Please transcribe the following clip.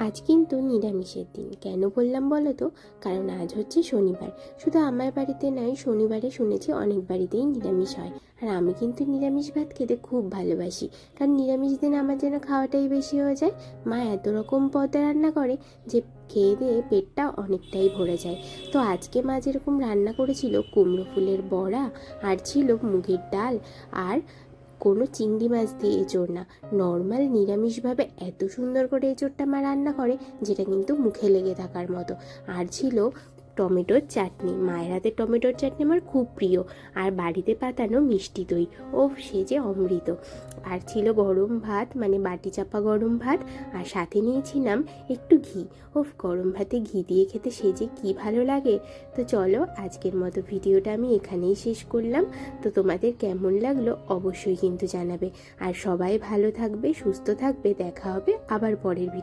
আজ কিন্তু নিরামিষের দিন। কেন বললাম বলো তো? কারণ আজ হচ্ছে শনিবার। শুধু আমার বাড়িতে নয়, শনিবারে শুনেছি অনেক বাড়িতেই নিরামিষ হয়। আর আমি কিন্তু নিরামিষ ভাত খেতে খুব ভালোবাসি, কারণ নিরামিষ দিন আমার যেন খাওয়াটাই বেশি হয়ে যায়। মা এত রকম পদ রান্না করে যে খেয়ে দিয়ে পেটটা অনেকটাই ভরে যায়। তো আজকে মা যেরকম রান্না করেছিল কুমড়ো ফুলের বড়া, আর ছিল মুগের ডাল, আর কোনো চিংড়ি মাছ দিয়ে এঁচোড় না, নর্মাল নিরামিষভাবে এত সুন্দর করে এঁচোড়টা মা রান্না করে যেটা কিন্তু মুখে লেগে থাকার মতো। আর ছিল টমেটোর চাটনি। মায়ের হাতে টমেটোর চাটনি আমার খুব প্রিয়। আর বাড়িতে পাতানো মিষ্টি দই, ও সে যে অমৃত। আর ছিল গরম ভাত, মানে বাটি চাপা গরম ভাত, আর সাথে নিয়েছিলাম একটু ঘি। গরম ভাতে ঘি দিয়ে খেতে সে যে কী ভালো লাগে। তো চলো, আজকের মতো ভিডিওটা আমি এখানেই শেষ করলাম। তো তোমাদের কেমন লাগলো অবশ্যই কিন্তু জানাবে। আর সবাই ভালো থাকবে, সুস্থ থাকবে। দেখা হবে আবার পরের ভিডিও।